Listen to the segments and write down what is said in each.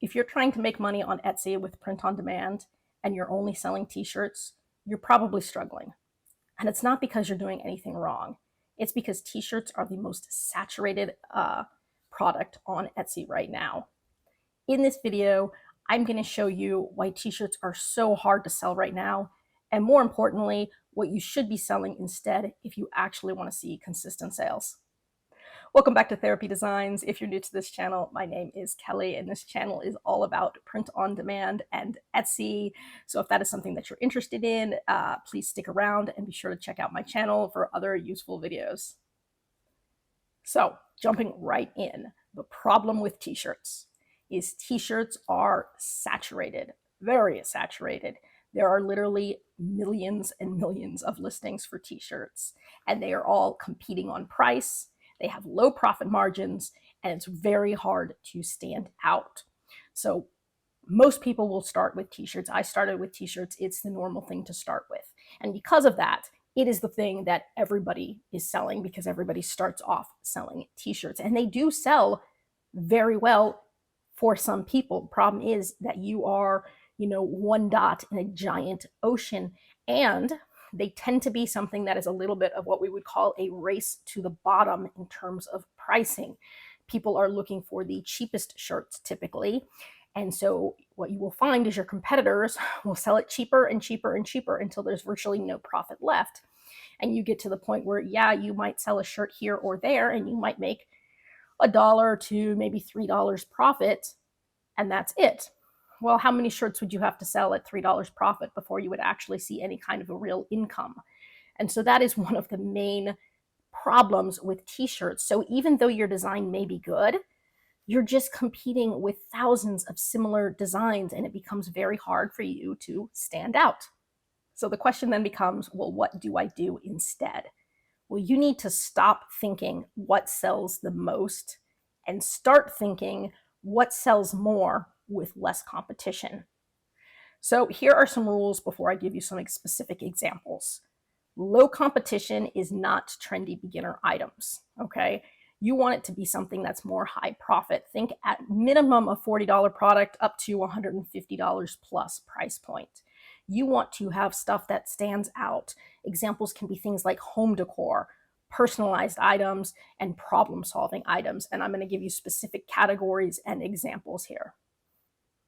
If you're trying to make money on Etsy with print on demand and you're only selling t-shirts, you're probably struggling. And it's not because you're doing anything wrong. It's because t-shirts are the most saturated product on Etsy right now. In this video, I'm going to show you why t-shirts are so hard to sell right now, and more importantly, what you should be selling instead if you actually want to see consistent sales. Welcome back to Therapy Designs. If you're new to this channel, my name is Kelly, and this channel is all about print on demand and Etsy. So if that is something that you're interested in, please stick around and be sure to check out my channel for other useful videos. So jumping right in, the problem with t-shirts is t-shirts are saturated, very saturated. There are literally millions and millions of listings for t-shirts, and they are all competing on price. They have low profit margins, and it's very hard to stand out. So most people will start with t-shirts. I started with t-shirts. It's the normal thing to start with. And because of that, it is the thing that everybody is selling because everybody starts off selling t-shirts. And they do sell very well for some people. The problem is that you are, one dot in a giant ocean, and they tend to be something that is a little bit of what we would call a race to the bottom in terms of pricing. People are looking for the cheapest shirts typically. And so what you will find is your competitors will sell it cheaper and cheaper and cheaper until there's virtually no profit left. And you get to the point where, yeah, you might sell a shirt here or there and you might make $1 to maybe $3 profit, and that's it. Well, how many shirts would you have to sell at $3 profit before you would actually see any kind of a real income? And so that is one of the main problems with t-shirts. So even though your design may be good, you're just competing with thousands of similar designs, and it becomes very hard for you to stand out. So the question then becomes, well, what do I do instead? Well, you need to stop thinking what sells the most and start thinking what sells more with less competition. So here are some rules before I give you some specific examples. Low competition is not trendy beginner items, okay? You want it to be something that's more high profit. Think at minimum a $40 product up to $150 plus price point. You want to have stuff that stands out. Examples can be things like home decor, personalized items, and problem-solving items. And I'm going to give you specific categories and examples here.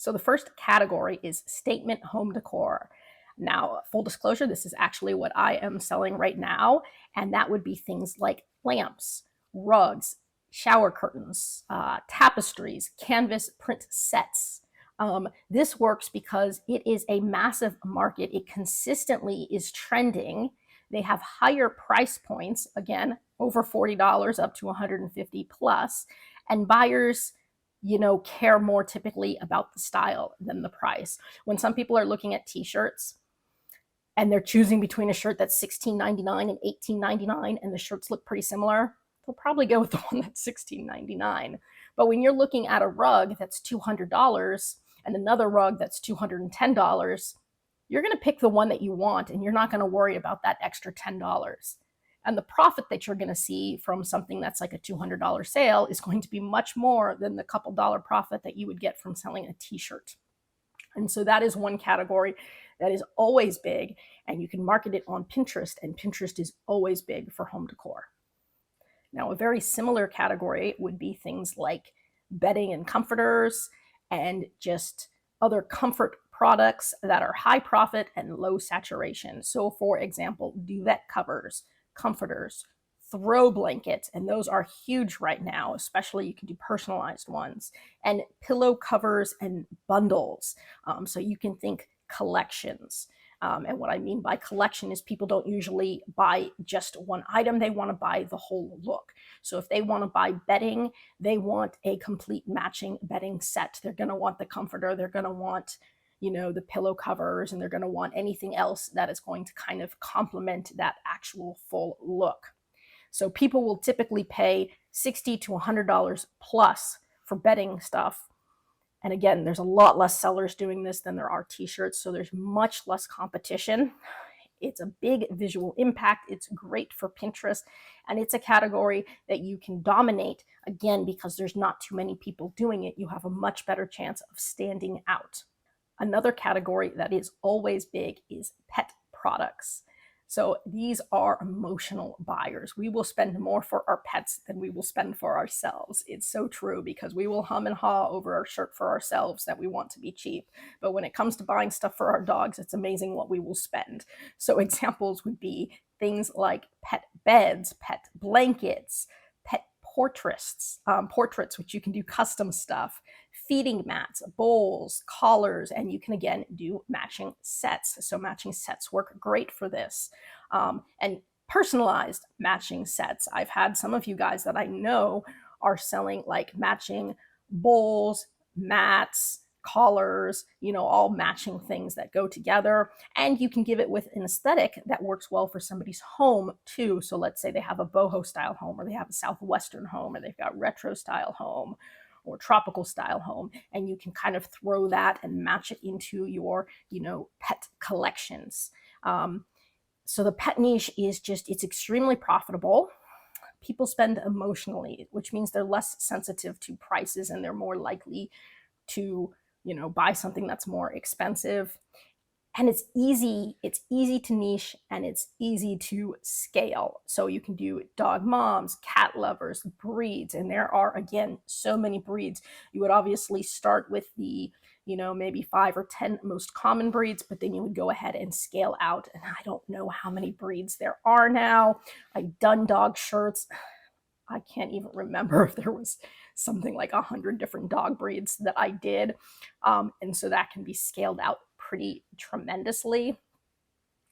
So the first category is statement home decor. Now, full disclosure, this is actually what I am selling right now, and that would be things like lamps, rugs, shower curtains, tapestries, canvas print sets. This works because it is a massive market. It consistently is trending. They have higher price points, again, over $40 up to $150 plus, and buyers care more typically about the style than the price. When some people are looking at t-shirts and they're choosing between a shirt that's $16.99 and $18.99 and the shirts look pretty similar, they'll probably go with the one that's $16.99. But when you're looking at a rug that's $200 and another rug that's $210, you're going to pick the one that you want, and you're not going to worry about that extra $10. And the profit that you're going to see from something that's like a $200 sale is going to be much more than the couple dollar profit that you would get from selling a t-shirt. And so that is one category that is always big, and you can market it on Pinterest, and Pinterest is always big for home decor. Now, a very similar category would be things like bedding and comforters and just other comfort products that are high profit and low saturation. So for example, duvet covers, comforters, throw blankets, and those are huge right now, especially you can do personalized ones, and pillow covers and bundles. So you can think collections. And what I mean by collection is people don't usually buy just one item. They want to buy the whole look. So if they want to buy bedding, they want a complete matching bedding set. They're going to want the comforter. They're going to want the pillow covers, and they're going to want anything else that is going to kind of complement that actual full look. So people will typically pay $60 to $100 plus for bedding stuff. And again, there's a lot less sellers doing this than there are t-shirts, so there's much less competition. It's a big visual impact. It's great for Pinterest. And it's a category that you can dominate, again, because there's not too many people doing it. You have a much better chance of standing out. Another category that is always big is pet products. So these are emotional buyers. We will spend more for our pets than we will spend for ourselves. It's so true, because we will hum and haw over our shirt for ourselves that we want to be cheap. But when it comes to buying stuff for our dogs, it's amazing what we will spend. So examples would be things like pet beds, pet blankets, pet portraits, which you can do custom stuff, feeding mats, bowls, collars, and you can again do matching sets. So matching sets work great for this. And personalized matching sets. I've had some of you guys that I know are selling like matching bowls, mats, collars, all matching things that go together. And you can give it with an aesthetic that works well for somebody's home too. So let's say they have a boho style home, or they have a Southwestern home, or they've got retro style home, or tropical style home, and you can kind of throw that and match it into your, pet collections. So the pet niche is it's extremely profitable. People spend emotionally, which means they're less sensitive to prices and they're more likely to, buy something that's more expensive. And it's easy to niche, and it's easy to scale. So you can do dog moms, cat lovers, breeds, and there are, again, so many breeds. You would obviously start with the, maybe 5 or 10 most common breeds, but then you would go ahead and scale out. And I don't know how many breeds there are now. I've done dog shirts. I can't even remember if there was something like 100 different dog breeds that I did. And so that can be scaled out pretty tremendously.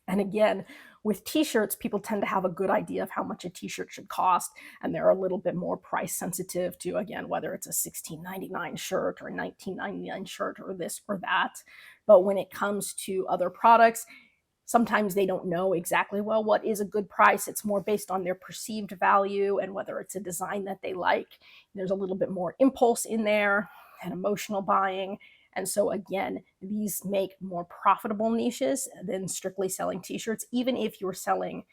And again, with t-shirts, people tend to have a good idea of how much a t-shirt should cost, and they're a little bit more price sensitive to, again, whether it's a $16.99 shirt or a $19.99 shirt or this or that. But when it comes to other products, sometimes they don't know exactly, well, what is a good price. It's more based on their perceived value and whether it's a design that they like. There's a little bit more impulse in there and emotional buying. And so again, these make more profitable niches than strictly selling t-shirts. Even if you're selling,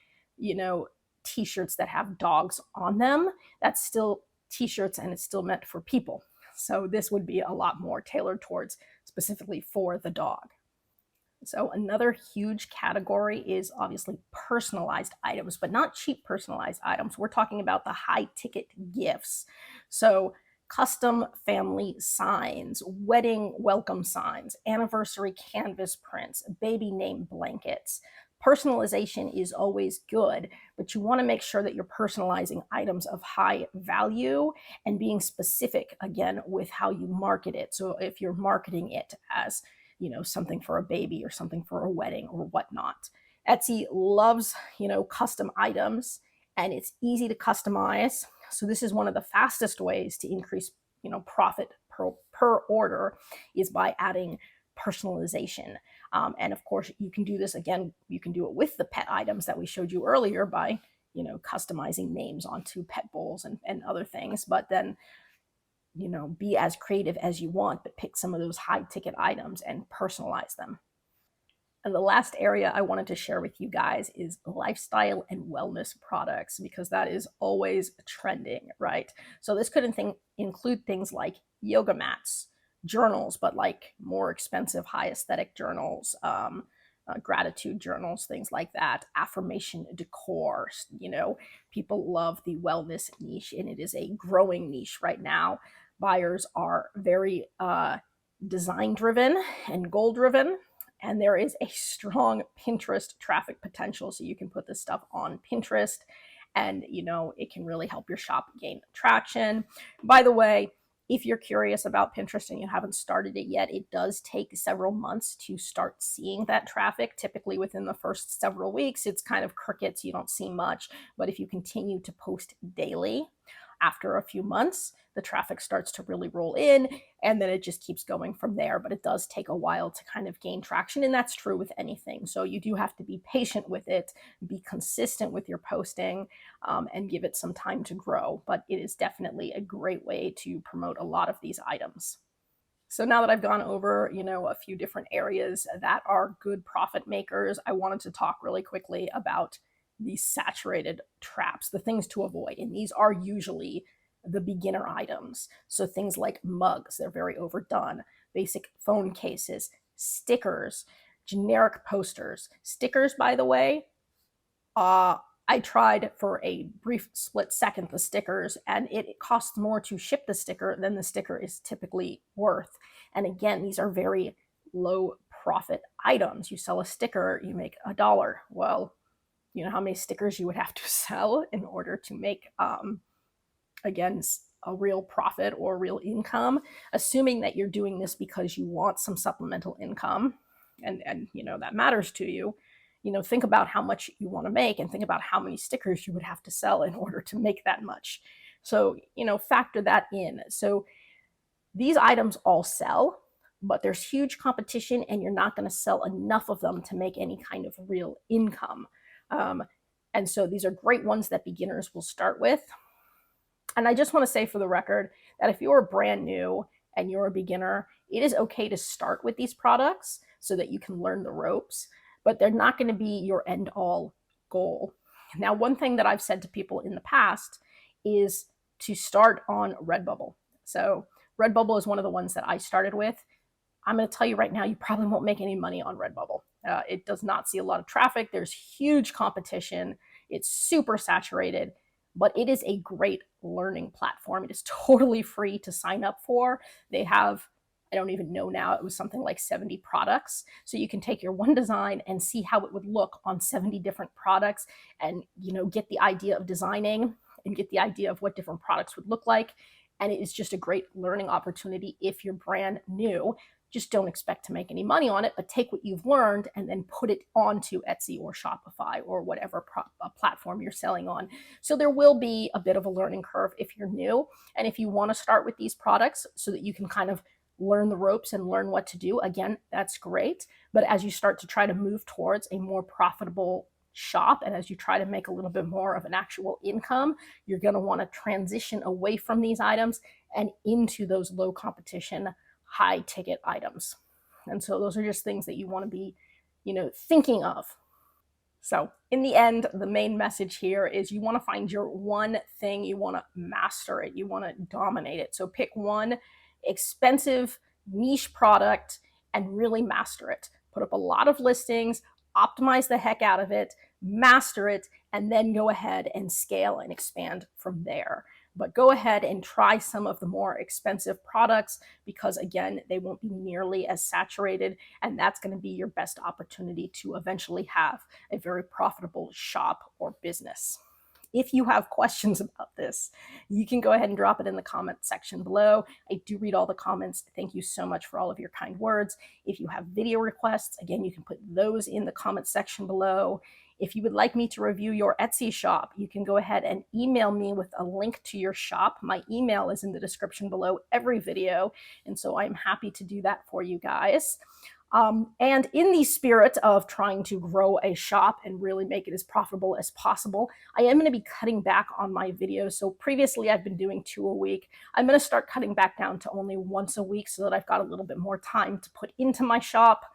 t-shirts that have dogs on them, that's still t-shirts and it's still meant for people. So this would be a lot more tailored towards specifically for the dog. So another huge category is obviously personalized items, but not cheap personalized items. We're talking about the high ticket gifts. So custom family signs, wedding welcome signs, anniversary canvas prints, baby name blankets. Personalization is always good, but you want to make sure that you're personalizing items of high value and being specific, again, with how you market it. So if you're marketing it as something for a baby or something for a wedding or whatnot. Etsy loves, custom items, and it's easy to customize. So this is one of the fastest ways to increase, profit per order, is by adding personalization. And of course, you can do this, again, you can do it with the pet items that we showed you earlier by, customizing names onto pet bowls and other things. But then be as creative as you want, but pick some of those high ticket items and personalize them. And the last area I wanted to share with you guys is lifestyle and wellness products, because that is always trending, right? So this could include things like yoga mats, journals, but like more expensive, high aesthetic journals, gratitude journals, things like that, affirmation decor. People love the wellness niche, and it is a growing niche right now. Buyers are very design driven and goal driven, and there is a strong Pinterest traffic potential. So you can put this stuff on Pinterest, and it can really help your shop gain traction. By the way, if you're curious about Pinterest and you haven't started it yet, it does take several months to start seeing that traffic. Typically within the first several weeks, it's kind of crickets. You don't see much. But if you continue to post daily, after a few months, the traffic starts to really roll in, and then it just keeps going from there. But it does take a while to kind of gain traction, and that's true with anything. So you do have to be patient with it, be consistent with your posting, and give it some time to grow. But it is definitely a great way to promote a lot of these items. So now that I've gone over, a few different areas that are good profit makers, I wanted to talk really quickly about these saturated traps, the things to avoid. And these are usually the beginner items. So things like mugs, they're very overdone, basic phone cases, stickers, generic posters. Stickers, by the way, I tried for a brief split second the stickers, and it costs more to ship the sticker than the sticker is typically worth. And again, these are very low profit items. You sell a sticker, you make $1. Well, you know how many stickers you would have to sell in order to make, again, a real profit or real income, assuming that you're doing this because you want some supplemental income and that matters to you. Think about how much you want to make and think about how many stickers you would have to sell in order to make that much. So, factor that in. So these items all sell, but there's huge competition and you're not going to sell enough of them to make any kind of real income. And so these are great ones that beginners will start with. And I just want to say for the record that if you're brand new and you're a beginner, it is okay to start with these products so that you can learn the ropes, but they're not going to be your end all goal. Now, one thing that I've said to people in the past is to start on Redbubble. So Redbubble is one of the ones that I started with. I'm going to tell you right now, you probably won't make any money on Redbubble. It does not see a lot of traffic. There's huge competition. It's super saturated, but it is a great learning platform. It is totally free to sign up for. They have, I don't even know now, it was something like 70 products. So you can take your one design and see how it would look on 70 different products and, get the idea of designing and get the idea of what different products would look like. And it is just a great learning opportunity if you're brand new. Just don't expect to make any money on it, but take what you've learned and then put it onto Etsy or Shopify or whatever platform you're selling on. So there will be a bit of a learning curve if you're new. And if you want to start with these products so that you can kind of learn the ropes and learn what to do, again, that's great. But as you start to try to move towards a more profitable shop and as you try to make a little bit more of an actual income, you're going to want to transition away from these items and into those low competition, high ticket items. And so those are just things that you want to be, thinking of. So in the end, the main message here is you want to find your one thing, you want to master it, you want to dominate it. So pick one expensive niche product and really master it. Put up a lot of listings, optimize the heck out of it, master it, and then go ahead and scale and expand from there. But go ahead and try some of the more expensive products because, again, they won't be nearly as saturated, and that's going to be your best opportunity to eventually have a very profitable shop or business. If you have questions about this, you can go ahead and drop it in the comment section below. I do read all the comments. Thank you so much for all of your kind words. If you have video requests, again, you can put those in the comment section below. If you would like me to review your Etsy shop, you can go ahead and email me with a link to your shop. My email is in the description below every video, and so I'm happy to do that for you guys. And in the spirit of trying to grow a shop and really make it as profitable as possible, I am going to be cutting back on my videos. So previously I've been doing 2 a week. I'm going to start cutting back down to only once a week so that I've got a little bit more time to put into my shop.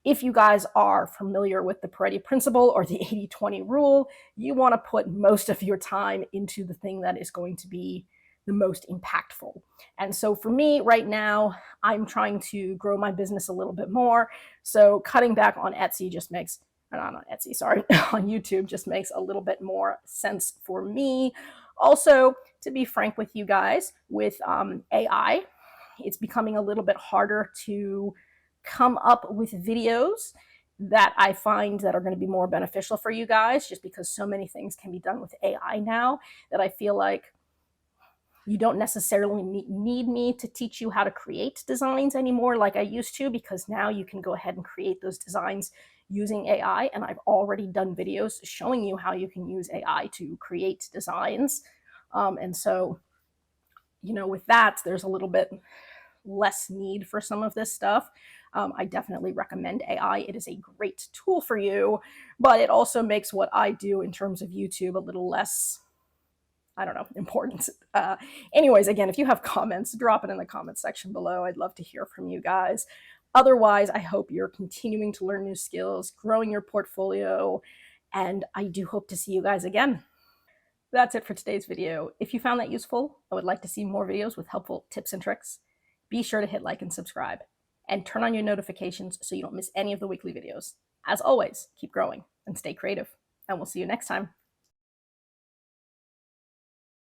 If you guys are familiar with the Pareto principle or the 80-20 rule, you want to put most of your time into the thing that is going to be the most impactful. And so for me right now, I'm trying to grow my business a little bit more. So cutting back on Etsy just makes, not on Etsy, sorry, on YouTube just makes a little bit more sense for me. Also, to be frank with you guys, with AI, it's becoming a little bit harder to come up with videos that I find that are going to be more beneficial for you guys, just because so many things can be done with AI now that I feel like you don't necessarily need me to teach you how to create designs anymore like I used to, because now you can go ahead and create those designs using AI. And I've already done videos showing you how you can use AI to create designs. And so, with that, there's a little bit less need for some of this stuff. I definitely recommend AI. It is a great tool for you, but it also makes what I do in terms of YouTube a little less I don't know, importance. Anyways, again, if you have comments, drop it in the comments section below. I'd love to hear from you guys. Otherwise, I hope you're continuing to learn new skills, growing your portfolio, and I do hope to see you guys again. That's it for today's video. If you found that useful, I would like to see more videos with helpful tips and tricks. Be sure to hit like and subscribe, and turn on your notifications so you don't miss any of the weekly videos. As always, keep growing and stay creative, and we'll see you next time.